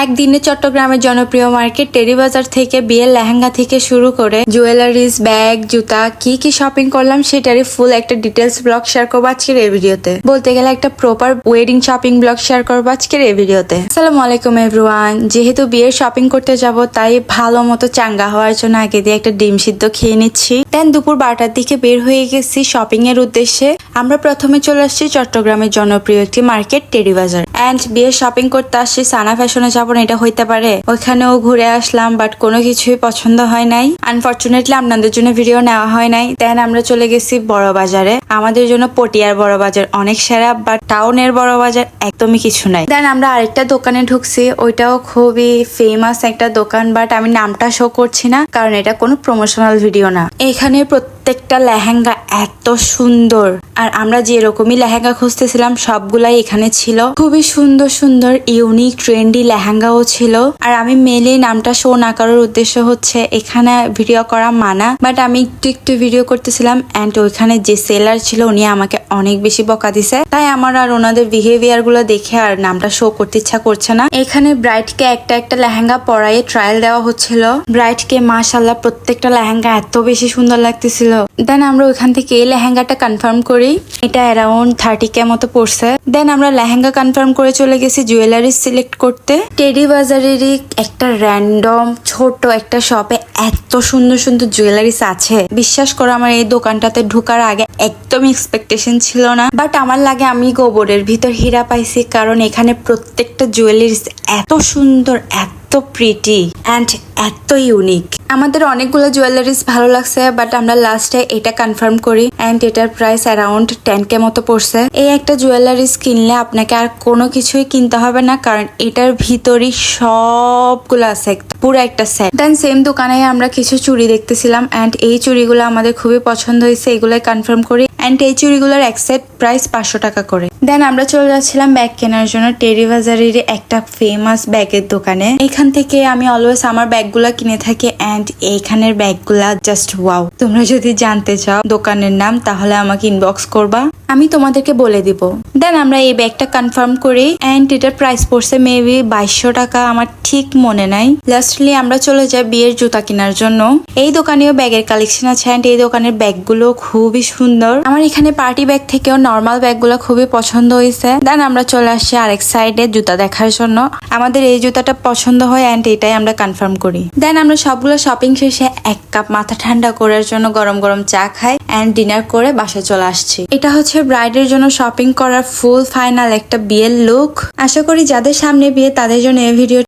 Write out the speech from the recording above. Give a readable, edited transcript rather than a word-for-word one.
একদিনে চট্টগ্রামের জনপ্রিয় মার্কেট টেরি বাজার থেকে বিয়ের লেহেঙ্গা থেকে শুরু করে জুয়েলারিজ, ব্যাগ, জুতা কি কি শপিং করলাম সেটারই ফুল একটা ডিটেলস ব্লগ শেয়ার করবো আজকের এই ভিডিওতে। বলতে গেলে একটা proper wedding shopping blog share করবো আজকের এই ভিডিওতে। আসসালামু আলাইকুম এভরিওয়ান। যেহেতু বিয়ের শপিং করতে যাব তাই ভালো মতো চাঙ্গা হওয়ার জন্য আগে দিয়ে একটা ডিম সিদ্ধ খেয়ে নিচ্ছি। দেন দুপুর 12টার দিকে বের হয়ে গেছি শপিং এর উদ্দেশ্যে। আমরা প্রথমে চলে আসছি চট্টগ্রামের জনপ্রিয় একটি মার্কেট টেরি বাজার। এন্ড বিয়ের শপিং করতে আসছি সানা ফ্যাশনে যাবো না এটা হইতে পারে। ওইখানেও ঘুরে আসলাম বাট কোনো কিছুই পছন্দ হয় নাই। আনফরচুনেটলি আপনাদের জন্য ভিডিও নেওয়া হয় নাই। দেন আমরা চলে গেছি বড় বাজারে। আমাদের জন্য পটিয়ার বড় বাজার অনেক সেরা, বাট টাউনের বড় বাজার একদমই কিছু নাই। দেন আমরা আরেকটা দোকানে ঢুকছি, ওইটাও খুবই ফেমাস একটা দোকান, বাট আমি নামটা শো করছি না কারণ এটা কোনো প্রমোশনাল ভিডিও না। এখানে প্রত্যেকটা লেহেঙ্গা এত সুন্দর, আর আমরা যে রকমই লেহেঙ্গা খুঁজতেছিলাম সবগুলাই এখানে ছিল। খুবই সুন্দর সুন্দর ইউনিক ট্রেন্ডি লেহেঙ্গাও ছিল। আর আমি মেলে নামটা শো না করার উদ্দেশ্য হচ্ছে এখানে ভিডিও করা মানা, বাট আমি একটু ভিডিও করতেছিলাম এন্ড ওইখানে যে সেলার ছিল উনি আমাকে অনেক বেশি বকা দিছে, তাই আমার আর ওনাদের বিহেভিয়ার গুলো দেখে আর নামটা শো করতে ইচ্ছা করছে না। এখানে ব্রাইডকে একটা লেহেঙ্গা পরাইয়ে ট্রায়াল দেওয়া হচ্ছিল। ব্রাইডকে মাশাআল্লাহ প্রত্যেকটা লেহেঙ্গা এত বেশি সুন্দর লাগতেছিল। দেন আমরা ওইখান থেকে এই লেহেঙ্গাটা কনফার্ম করি, এটা অ্যারাউন্ড 30K মতো পড়ছে। দেন আমরা লেহেঙ্গা কনফার্ম করে চলে গেছি জুয়েলারি সিলেক্ট করতে। টেরি বাজারেরই একটা র্যান্ডম ছোট একটা শপে এত সুন্দর সুন্দর জুয়েলারিস আছে, বিশ্বাস করো আমার এই দোকানটাতে ঢোকার আগে একদমই এক্সপেকটেশন ছিল না, বাট আমার লাগে আমি গোবরের ভিতর হীরা পাইছি, কারণ এখানে প্রত্যেকটা জুয়েলারিস এত সুন্দর, এত প্রিটি অ্যান্ড এত ইউনিক। আমাদের অনেকগুলো জুয়েলারিস ভালো লাগছে, বাট আমরা লাস্টে এটা কনফার্ম করি অ্যান্ড এটার প্রাইস অ্যারাউন্ড 10K মতো পড়ছে। এই একটা জুয়েলারিস কিনলে আপনাকে আর কোনো কিছুই কিনতে হবে না, কারণ এটার ভিতরই সবগুলো আছে, পুরো একটা সেট। দেন সেম দোকানে আমরা কিছু চুড়ি দেখতেছিলাম অ্যান্ড এই চুড়িগুলো আমাদের খুবই পছন্দ হয়েছে, এগুলোই কনফার্ম করি অ্যান্ড এই চুড়িগুলোর এক সেট প্রাইস 500 টাকা করে। দেন আমরা চলে যাচ্ছিলাম ব্যাগ কেনার জন্য টেরি বাজারের একটা ফেমাস ব্যাগের দোকানে। এখান থেকে আমি অলওয়েজ আমার ব্যাগগুলা কিনে থাকি অ্যান্ড এইখানের ব্যাগগুলা জাস্ট ওয়াও। তোমরা যদি জানতে চাও দোকানের নাম তাহলে আমাকে ইনবক্স করবা, আমি তোমাদেরকে বলে দিব। দেন আমরা এই ব্যাগটা কনফার্ম করি অ্যান্ড এটার প্রাইস পড়ছে মেবি 2200 টাকা, আমার ঠিক মনে নাই। লাস্টলি আমরা চলে যাই বিয়ের জুতা কেনার জন্য। এই দোকানেও ব্যাগের কালেকশন আছে অ্যান্ড এই দোকানের ব্যাগগুলো খুবই সুন্দর। আমার এখানে পার্টি ব্যাগ থেকেও নর্মাল ব্যাগগুলো খুবই পছন্দ হয়েছে। দেন আমরা চলে আসছি আরেক সাইডে জুতা দেখার জন্য। আমাদের এই জুতাটা পছন্দ হয় অ্যান্ড এটাই আমরা কনফার্ম করি। দেন আমরা সবগুলো শপিং শেষে 1 কাপ মাথা ঠান্ডা করার জন্য গরম গরম চা খাই অ্যান্ড ডিনার করে বাসায় চলে আসছি। এটা হচ্ছে ব্রাইডের জন্য শপিং করার ফুল ফাইনাল একটা বিয়ের লুক। আশা করি যাদের সামনে বিয়ে তাদের জন্য এই ভিডিও